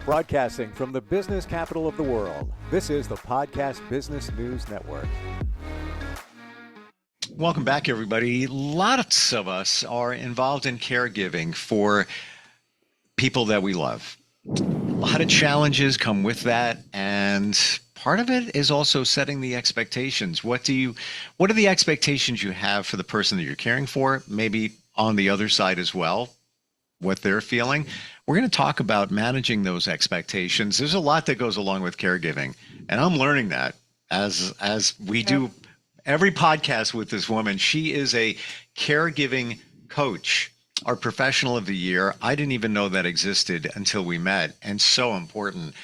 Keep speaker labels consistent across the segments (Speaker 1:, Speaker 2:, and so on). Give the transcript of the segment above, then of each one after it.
Speaker 1: Broadcasting from the business capital of the world, this is the Podcast Business News Network.
Speaker 2: Welcome back, everybody. Lots of us are involved in caregiving for people that we love. A lot of challenges come with that, and part of it is also setting the expectations. What are the expectations you have for the person that you're caring for? Maybe on the other side as well, what they're feeling. We're going to talk about managing those expectations. There's a lot that goes along with caregiving, and I'm learning that as we do every podcast with this woman. She is a caregiving coach, our professional of the year. I didn't even know that existed until we met, and so important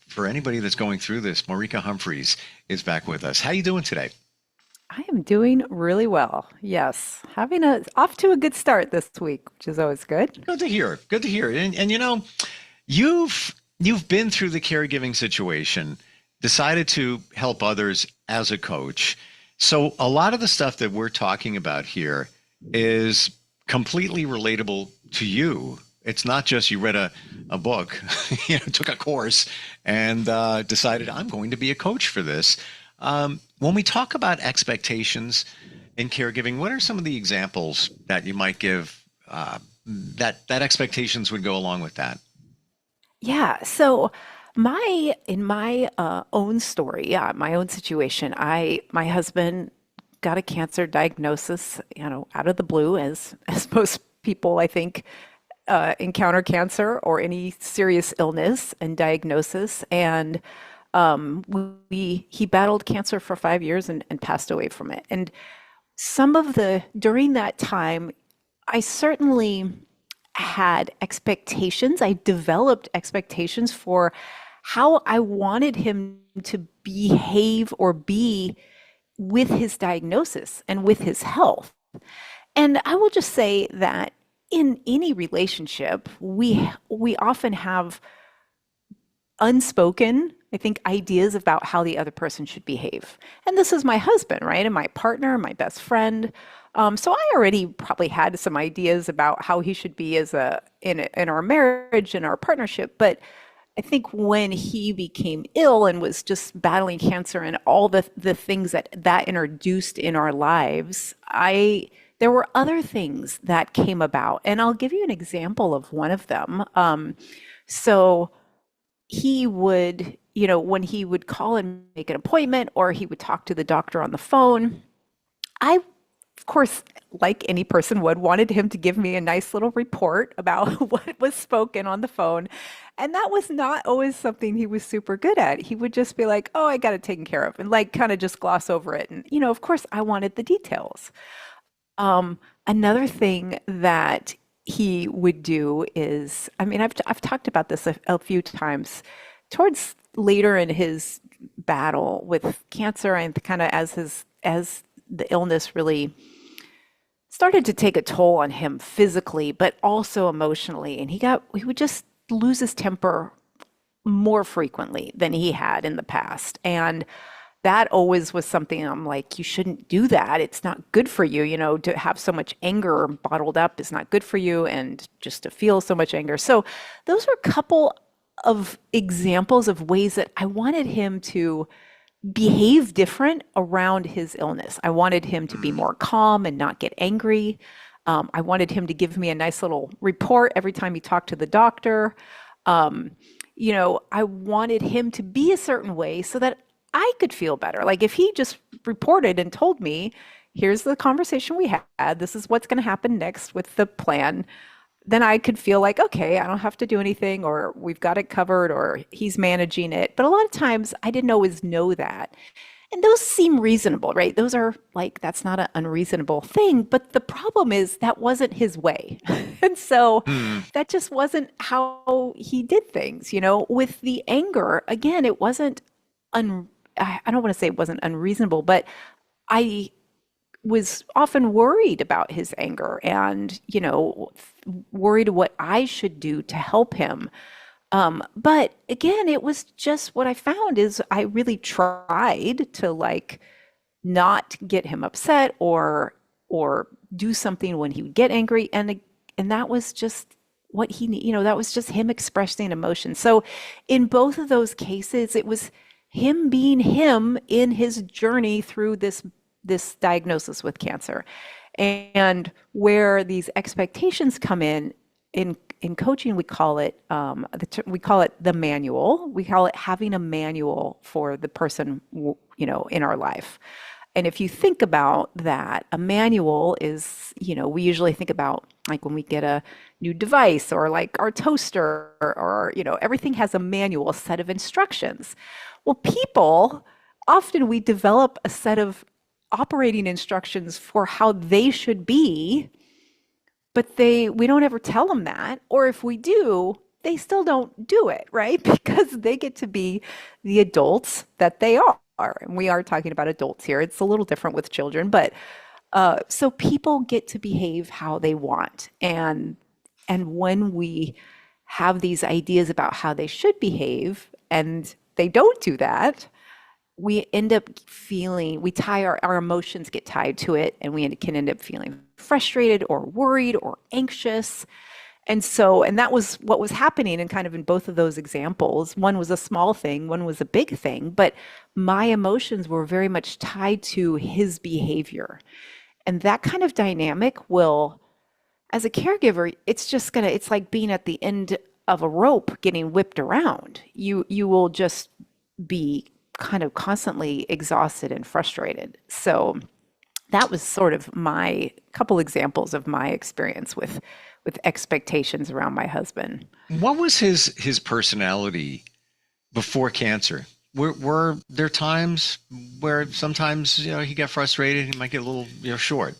Speaker 2: for anybody that's going through this. Marika Humphreys is back with us. How you doing today?
Speaker 3: I am doing really well. Yes, having off to a good start this week, which is always good.
Speaker 2: Good to hear. Good to hear. And you know, you've been through the caregiving situation, decided to help others as a coach. So a lot of the stuff that we're talking about here is completely relatable to you. It's not just you read a book, took a course and decided I'm going to be a coach for this. When we talk about expectations in caregiving, what are some of the examples that you might give that expectations would go along with that?
Speaker 3: Yeah. So in my own story, my own situation, my husband got a cancer diagnosis, out of the blue, as most people, I think, encounter cancer or any serious illness and diagnosis. And he battled cancer for 5 years and passed away from it. And during that time, I certainly had expectations. I developed expectations for how I wanted him to behave or be with his diagnosis and with his health. And I will just say that in any relationship, we often have unspoken, I think, ideas about how the other person should behave. And this is my husband, right? And my partner, my best friend. So I already probably had some ideas about how he should be in our marriage and our partnership. But I think when he became ill and was just battling cancer and all the things that introduced in our lives, there were other things that came about. And I'll give you an example of one of them. So he would, when he would call and make an appointment, or he would talk to the doctor on the phone, I, of course, like any person would, wanted him to give me a nice little report about what was spoken on the phone. And that was not always something he was super good at. He would just be like, oh, I got it taken care of, and kind of just gloss over it. And, of course, I wanted the details. Another thing that he would do is, I've talked about this a few times, towards later in his battle with cancer, and kind of as the illness really started to take a toll on him physically, but also emotionally. And he would just lose his temper more frequently than he had in the past. And that always was something I'm like, you shouldn't do that. It's not good for you, to have so much anger bottled up is not good for you, and just to feel so much anger. So those were a couple of examples of ways that I wanted him to behave different around his illness. I wanted him to be more calm and not get angry. I wanted him to give me a nice little report every time he talked to the doctor. I wanted him to be a certain way so that I could feel better. Like if he just reported and told me, here's the conversation we had, this is what's going to happen next with the plan, then I could feel like, okay, I don't have to do anything, or we've got it covered, or he's managing it. But a lot of times I didn't always know that. And those seem reasonable, right? Those are like, that's not an unreasonable thing. But the problem is that wasn't his way. And so that just wasn't how he did things. With the anger, again, it wasn't I don't want to say it wasn't unreasonable, but I was often worried about his anger and, worried what I should do to help him. But again, it was just what I found is I really tried to not get him upset or do something when he would get angry. And that was just what he need, that was just him expressing emotion. So in both of those cases, it was him being him in his journey through this diagnosis with cancer. And where these expectations come in coaching, we call it the manual. We call it having a manual for the person in our life. And if you think about that, a manual is, we usually think about like when we get a new device or like our toaster or everything has a manual, a set of instructions. Well, people, often we develop a set of operating instructions for how they should be, but we don't ever tell them that. Or if we do, they still don't do it, right? Because they get to be the adults that they are. And we are talking about adults here. It's a little different with children, but so people get to behave how they want. And when we have these ideas about how they should behave and they don't do that, we end up feeling, our emotions get tied to it, and we can end up feeling frustrated or worried or anxious. And that was what was happening and kind of in both of those examples. One was a small thing, one was a big thing, but my emotions were very much tied to his behavior. And that kind of dynamic will, as a caregiver, it's like being at the end of a rope getting whipped around. You will just be kind of constantly exhausted and frustrated. So that was sort of my couple examples of my experience with expectations around my husband.
Speaker 2: What was his personality before cancer? Were there times where sometimes he got frustrated, he might get a little short,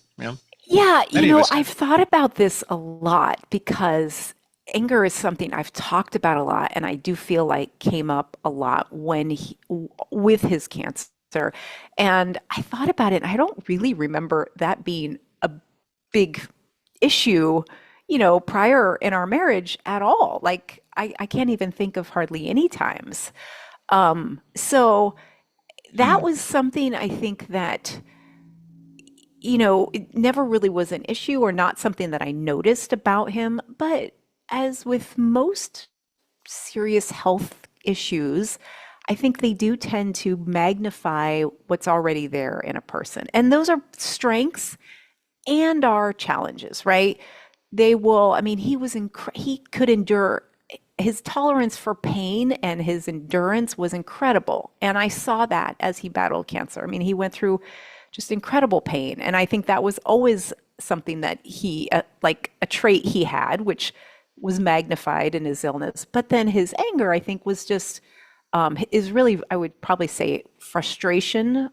Speaker 3: Yeah,
Speaker 2: Many of us
Speaker 3: I've thought about this a lot because anger is something I've talked about a lot, and I do feel like came up a lot with his cancer. And I thought about it, and I don't really remember that being a big issue, prior in our marriage at all. Like I can't even think of hardly any times. So that was something I think that, it never really was an issue or not something that I noticed about him. But as with most serious health issues, I think they do tend to magnify what's already there in a person. And those are strengths and our challenges, right? He could endure, his tolerance for pain and his endurance was incredible. And I saw that as he battled cancer. He went through just incredible pain. And I think that was always something that he, like a trait he had, which was magnified in his illness. But then his anger, I think, was just, is really, I would probably say, frustration.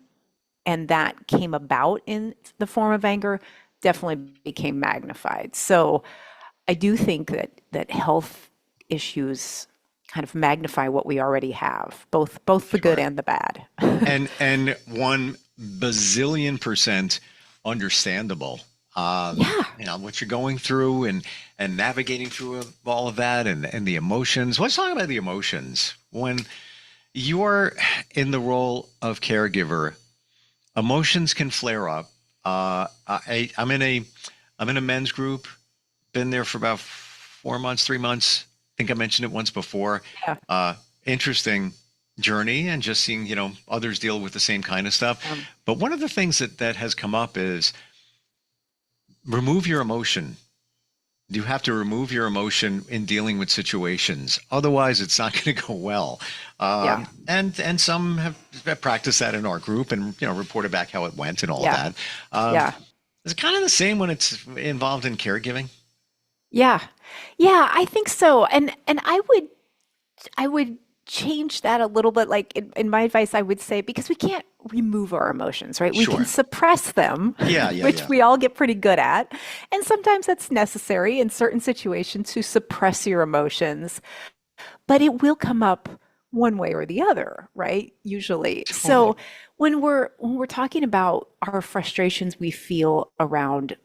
Speaker 3: And that came about in the form of anger, definitely became magnified. So I do think that health issues kind of magnify what we already have, both the good and the bad.
Speaker 2: and 1 bazillion% understandable. What you're going through and navigating through all of that and the emotions. Let's talk about the emotions. When you're in the role of caregiver, emotions can flare up. I'm in a men's group, been there for about 4 months, 3 months. I think I mentioned it once before.
Speaker 3: Yeah.
Speaker 2: Interesting journey and just seeing, others deal with the same kind of stuff. But one of the things that has come up is remove your emotion. You have to remove your emotion in dealing with situations. Otherwise, it's not going to go well. And some have practiced that in our group and reported back how it went and all of that. Is it kind of the same when it's involved in caregiving?
Speaker 3: Yeah, I think so. And I would change that a little bit. Like in my advice, I would say, because we can't remove our emotions, right? We
Speaker 2: Sure.
Speaker 3: can suppress them, which
Speaker 2: Yeah.
Speaker 3: we all get pretty good at. And sometimes that's necessary in certain situations to suppress your emotions, but it will come up one way or the other, right? Usually. So when we're talking about our frustrations we feel around,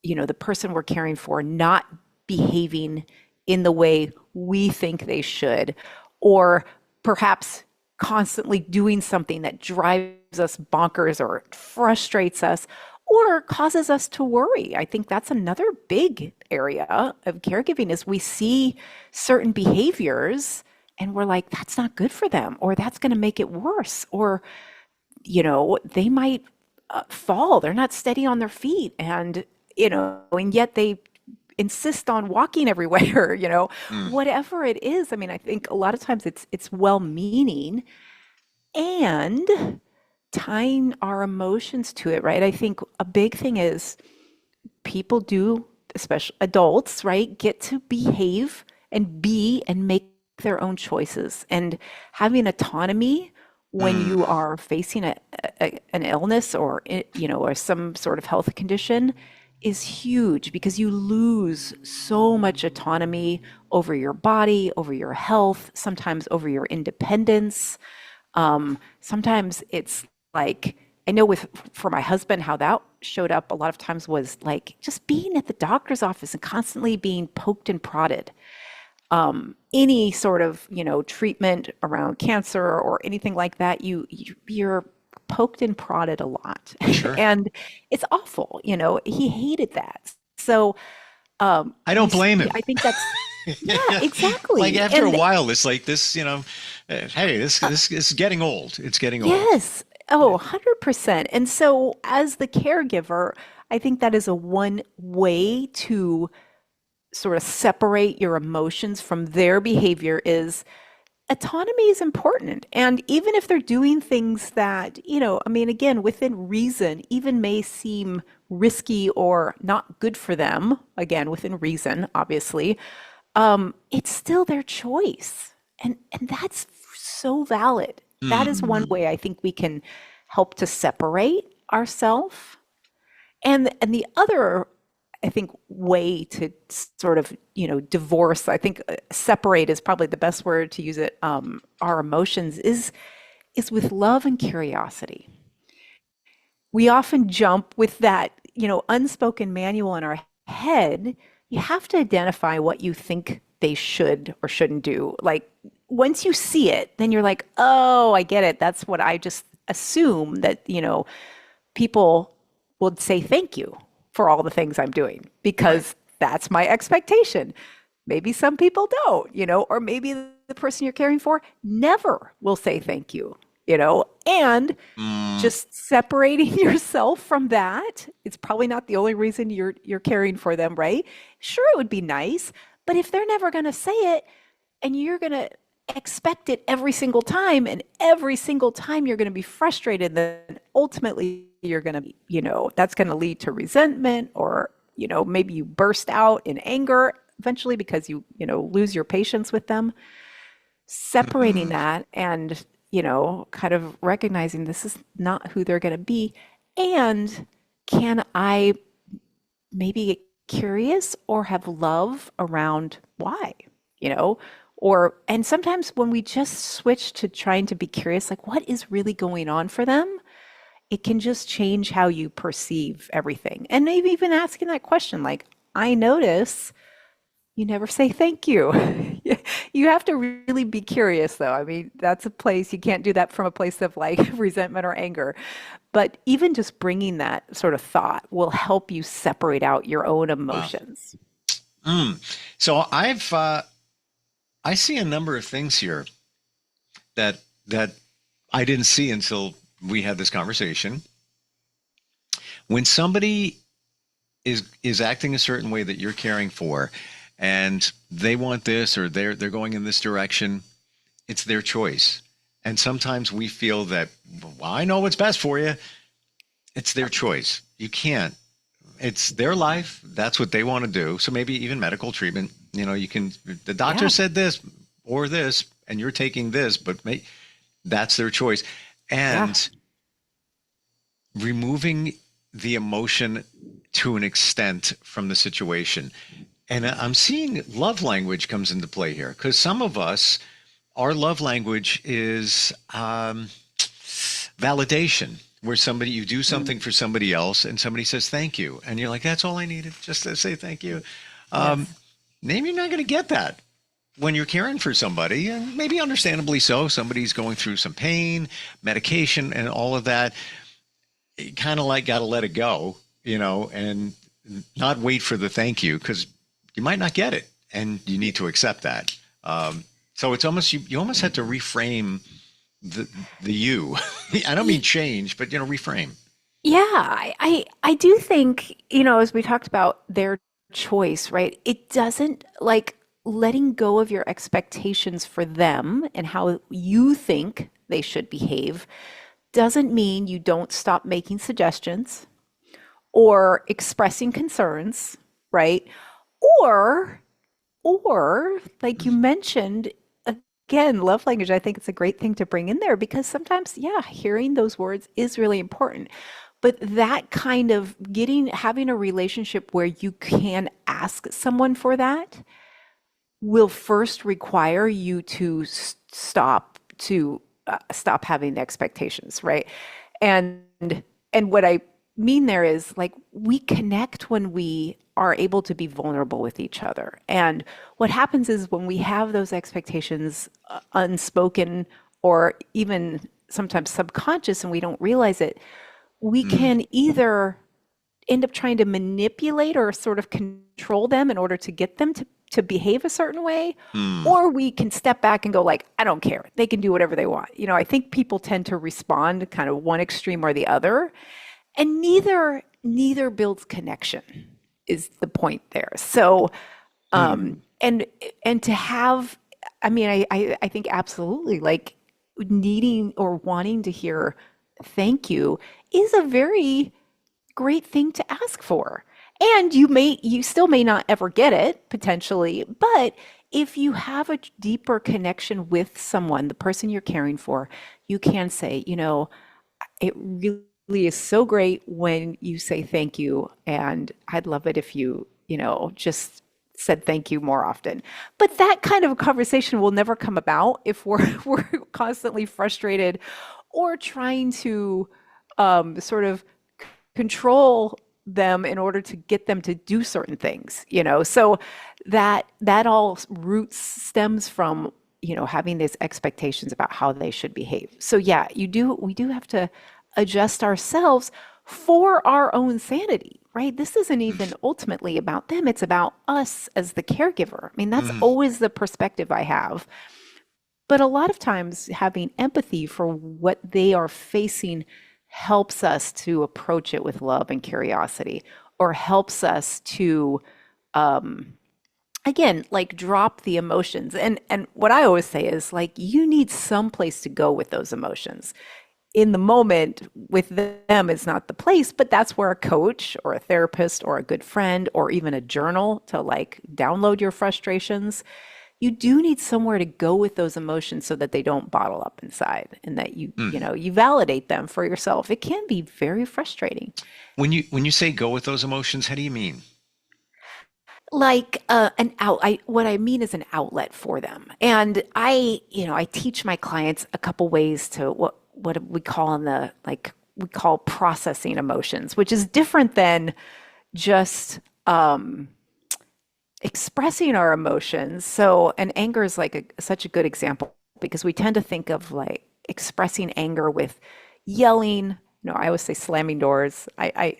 Speaker 3: the person we're caring for not behaving in the way we think they should, or perhaps constantly doing something that drives us bonkers or frustrates us, or causes us to worry. I think that's another big area of caregiving is we see certain behaviors and we're like, that's not good for them, or that's going to make it worse, or, they might fall. They're not steady on their feet. And yet they insist on walking everywhere,
Speaker 2: Mm.
Speaker 3: whatever it is. I mean, I think a lot of times it's well-meaning and tying our emotions to it, right? I think a big thing is people do, especially adults, right, get to behave and be and make their own choices. And having autonomy when
Speaker 2: Mm.
Speaker 3: you are facing an illness or or some sort of health condition is huge because you lose so much autonomy over your body, over your health, sometimes over your independence. Sometimes it's like, I know for my husband, how that showed up a lot of times was like just being at the doctor's office and constantly being poked and prodded. Any sort of, treatment around cancer or anything like that, you're poked and prodded a lot.
Speaker 2: Sure.
Speaker 3: And it's awful, he hated that. So,
Speaker 2: I don't blame him.
Speaker 3: I think that's, yeah,
Speaker 2: Like
Speaker 3: exactly.
Speaker 2: after a
Speaker 3: And
Speaker 2: while, it's like this, hey, this is getting old. It's getting old.
Speaker 3: yes. Oh, 100%. And so as the caregiver, I think that is a one way to sort of separate your emotions from their behavior is autonomy is important. And even if they're doing things that, I mean, again, within reason, even may seem risky or not good for them, again, within reason, obviously, it's still their choice. And that's so valid. That is one
Speaker 2: Mm.
Speaker 3: way I think we can help to separate ourselves. And the other, I think, way to sort of, divorce, I think separate is probably the best word to use it, our emotions is with love and curiosity. We often jump with that, unspoken manual in our head. You have to identify what you think they should or shouldn't do. Like once you see it, then you're like, oh, I get it. That's what I just assume that, people would say thank you for all the things I'm doing
Speaker 2: Right.
Speaker 3: because that's my expectation. Maybe some people don't, or maybe the person you're caring for never will say thank you, and
Speaker 2: Mm.
Speaker 3: just separating yourself from that. It's probably not the only reason you're caring for them, right? Sure, it would be nice, but if they're never going to say it and you're going to expect it every single time and every single time you're going to be frustrated, then ultimately you're going to be, that's going to lead to resentment or, maybe you burst out in anger eventually because you lose your patience with them. Separating
Speaker 2: Mm.
Speaker 3: that and, kind of recognizing this is not who they're going to be. And can I maybe get curious or have love around why, you know? And sometimes when we just switch to trying to be curious, like what is really going on for them, it can just change how you perceive everything. And maybe even asking that question, like, I notice you never say thank you. You have to really be curious, though. I mean, that's a place you can't do that from a place of like resentment or anger. But even just bringing that sort of thought will help you separate out your own
Speaker 2: Wow.
Speaker 3: emotions.
Speaker 2: Mm. So I see a number of things here that I didn't see until we had this conversation. When somebody is acting a certain way that you're caring for, and they want this or they're going in this direction, it's their choice. And sometimes we feel that, well, I know what's best for you. It's their choice. You can't. It's their life. That's what they want to do. So maybe even medical treatment, you can, the doctor
Speaker 3: Yeah,
Speaker 2: said this or this, and you're taking this, but that's their choice.
Speaker 3: yeah,
Speaker 2: And removing the emotion to an extent from the situation. And I'm seeing love language comes into play here because some of us, our love language is validation, where somebody, you do something for somebody else and somebody says thank you. And you're like, that's all I needed, just to say thank you. Um,
Speaker 3: yes,
Speaker 2: Maybe you're not going to get that when you're caring for somebody, and maybe understandably so. Somebody's going through some pain, medication, and all of that. you kind of like got to let it go, and not wait for the thank you, because you might not get it, and you need to accept that. So it's almost you almost have to reframe the you. I don't mean change, but reframe.
Speaker 3: Yeah, I do think, as we talked about their choice, right? It doesn't like letting go of your expectations for them and how you think they should behave doesn't mean you don't stop making suggestions or expressing concerns, right? Or or like you mentioned, again, love language, I think it's a great thing to bring in there because sometimes, yeah, hearing those words is really important. But that kind of having a relationship where you can ask someone for that will first require you to stop having the expectations, right? And and what I mean there is like we connect when we are able to be vulnerable with each other. And what happens is when we have those expectations unspoken or even sometimes subconscious and we don't realize it, we can either end up trying to manipulate or sort of control them in order to get them to behave a certain way, or we can step back and go like, I don't care. They can do whatever they want. I think people tend to respond kind of one extreme or the other, and neither builds connection is the point there. So, and to have, I mean, I think absolutely like needing or wanting to hear thank you is a very great thing to ask for. And you still may not ever get it potentially, but if you have a deeper connection with someone, the person you're caring for, you can say, it really is so great when you say thank you, and I'd love it if you, just said thank you more often. But that kind of a conversation will never come about if we're constantly frustrated or trying to sort of control them in order to get them to do certain things, so that all roots stems from having these expectations about how they should behave. So yeah, we do have to adjust ourselves for our own sanity, right? This isn't even ultimately about them, it's about us as the caregiver. I mean, that's always the perspective I have. But a lot of times having empathy for what they are facing helps us to approach it with love and curiosity, or helps us to, again, like drop the emotions. And what I always say is like, you need some place to go with those emotions. In the moment with them is not the place, but that's where a coach or a therapist or a good friend or even a journal to like download your frustrations. You do need somewhere to go with those emotions so that they don't bottle up inside, and that you validate them for yourself. It can be very frustrating.
Speaker 2: When you say go with those emotions, how do you mean?
Speaker 3: Like what I mean is an outlet for them. And I teach my clients a couple ways to what we call we call processing emotions, which is different than just expressing our emotions. So, and anger is like such a good example because we tend to think of like expressing anger with yelling. No, I always say slamming doors. I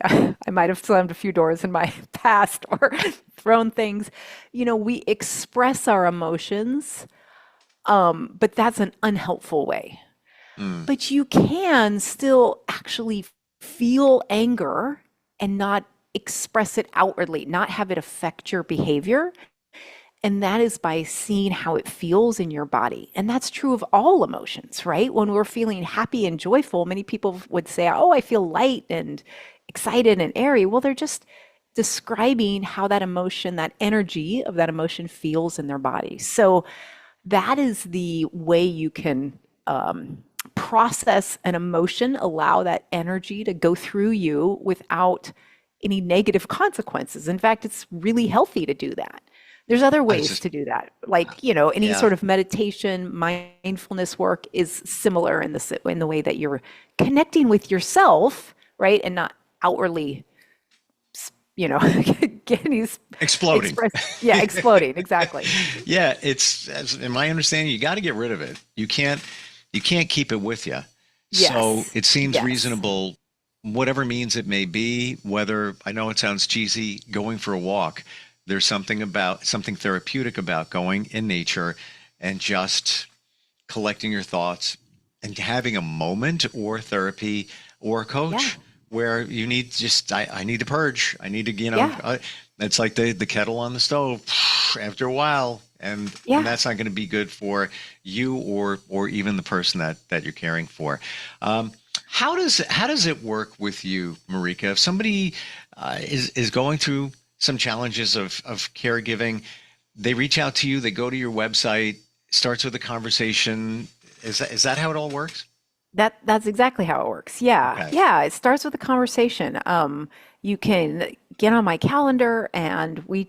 Speaker 3: might have slammed a few doors in my past or thrown things. We express our emotions, but that's an unhelpful way. But you can still actually feel anger and not express it outwardly, not have it affect your behavior. And that is by seeing how it feels in your body. And that's true of all emotions, right? When we're feeling happy and joyful, many people would say, oh, I feel light and excited and airy. Well, they're just describing how that emotion, that energy of that emotion feels in their body. So that is the way you can process an emotion, allow that energy to go through you without any negative consequences. In fact, it's really healthy to do that. There's other ways to do that. Like, any sort of meditation, mindfulness work is similar in the way that you're connecting with yourself, right? And not outwardly, getting
Speaker 2: Exploding.
Speaker 3: Yeah, exploding, exactly.
Speaker 2: Yeah, in my understanding, you got to get rid of it. You can't keep it with you.
Speaker 3: Yes.
Speaker 2: So it seems
Speaker 3: Yes.
Speaker 2: reasonable whatever means it may be, whether, I know it sounds cheesy, going for a walk, there's something therapeutic about going in nature and just collecting your thoughts and having a moment or therapy or a coach where you need I need to purge. I need to, it's like the kettle on the stove after a while. And that's not going to be good for you or even the person that you're caring for. How does it work with you, Marika? If somebody is going through some challenges of caregiving, they reach out to you, they go to your website, starts with a conversation. Is that how it all works?
Speaker 3: That's exactly how it works. Yeah.
Speaker 2: Okay.
Speaker 3: Yeah. It starts with a conversation. You can get on my calendar and we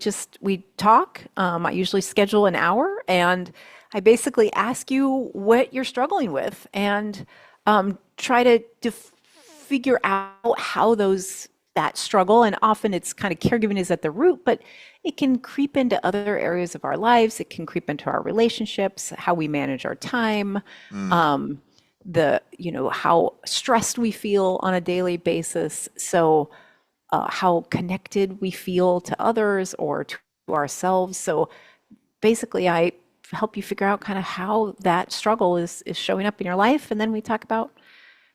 Speaker 3: talk. I usually schedule an hour and I basically ask you what you're struggling with and try to figure out how that struggle, and often it's kind of caregiving is at the root, but it can creep into other areas of our lives. It can creep into our relationships, how we manage our time, how stressed we feel on a daily basis. So how connected we feel to others or to ourselves. So basically, I help you figure out kind of how that struggle is showing up in your life. And then we talk about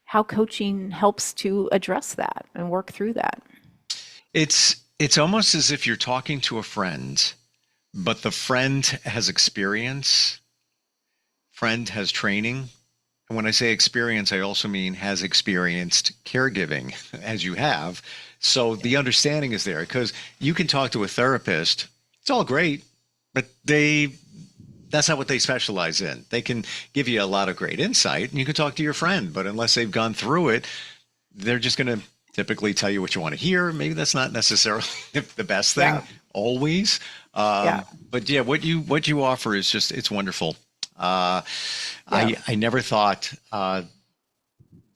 Speaker 3: how coaching helps to address that and work through that.
Speaker 2: It's almost as if you're talking to a friend, but the friend has experience, friend has training. And when I say experience, I also mean has experienced caregiving as you have. So the understanding is there, because you can talk to a therapist. It's all great, but that's not what they specialize in. They can give you a lot of great insight and you can talk to your friend, but unless they've gone through it, they're just going to typically tell you what you want to hear. Maybe that's not necessarily the best thing always. But what you offer is it's wonderful. I never thought that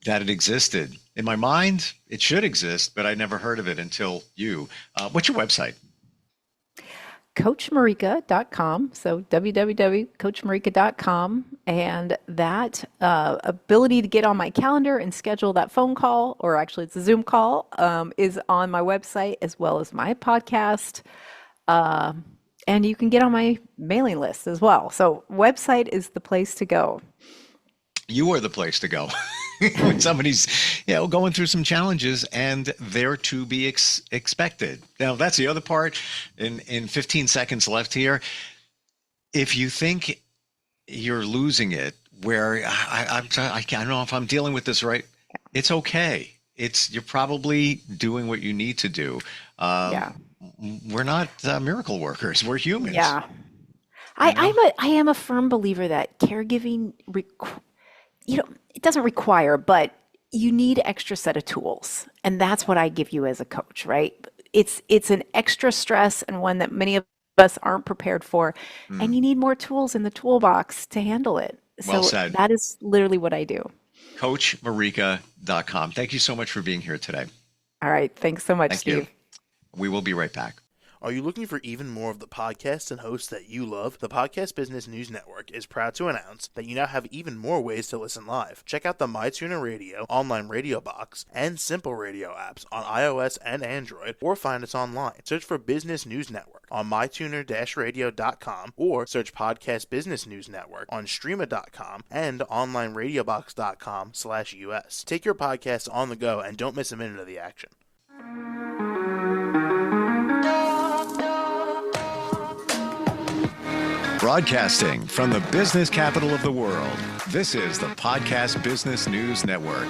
Speaker 2: it existed. In my mind, it should exist, but I never heard of it until you. What's your website?
Speaker 3: CoachMarika.com. So www.coachmarika.com. And that ability to get on my calendar and schedule that phone call, or actually it's a Zoom call, is on my website as well as my podcast. And you can get on my mailing list as well. So website is the place to go.
Speaker 2: You are the place to go when somebody's going through some challenges, and they're to be expected. Now, that's the other part. In 15 seconds left here, if you think you're losing it, where I don't know if I'm dealing with this right, it's okay. You're probably doing what you need to do. We're not miracle workers. We're humans.
Speaker 3: Yeah. I am a firm believer that caregiving, it doesn't require, but you need an extra set of tools. And that's what I give you as a coach, right? It's an extra stress and one that many of us aren't prepared for. And you need more tools in the toolbox to handle it.
Speaker 2: Well
Speaker 3: So
Speaker 2: said.
Speaker 3: that is literally what I do.
Speaker 2: CoachMarika.com. Thank you so much for being here today.
Speaker 3: All right. Thanks so much,
Speaker 2: Thank
Speaker 3: Steve.
Speaker 2: you. We will be right back.
Speaker 4: Are you looking for even more of the podcasts and hosts that you love? The Podcast Business News Network is proud to announce that you now have even more ways to listen live. Check out the MyTuner Radio, online radio box, and Simple Radio apps on iOS and Android, or find us online. Search for Business News Network on mytuner-radio.com, or search Podcast Business News Network on streama.com and onlineradiobox.com/US. Take your podcasts on the go and don't miss a minute of the action.
Speaker 1: Broadcasting from the business capital of the world, this is the Podcast Business News Network.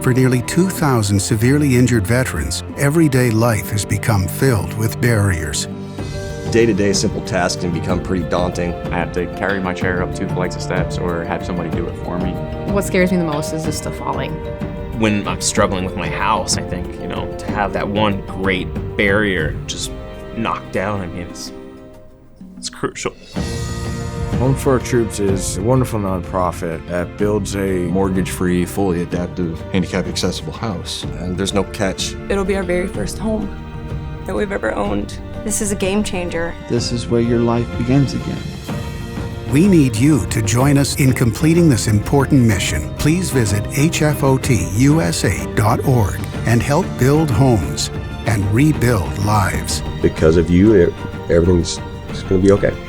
Speaker 5: For nearly 2,000 severely injured veterans, everyday life has become filled with barriers.
Speaker 6: Day-to-day simple tasks can become pretty daunting.
Speaker 7: I have to carry my chair up 2 flights of steps or have somebody do it for me.
Speaker 8: What scares me the most is just the falling.
Speaker 9: When I'm struggling with my house, I think, to have that one great barrier just knocked down, it's crucial.
Speaker 10: Home for Our Troops is a wonderful nonprofit that builds a
Speaker 11: mortgage-free, fully adaptive, handicap-accessible house.
Speaker 6: And there's no catch.
Speaker 12: It'll be our very first home that we've ever owned.
Speaker 13: This is a game changer.
Speaker 14: This is where your life begins again.
Speaker 5: We need you to join us in completing this important mission. Please visit hfotusa.org and help build homes and rebuild lives.
Speaker 6: Because of you, everything's going to be okay.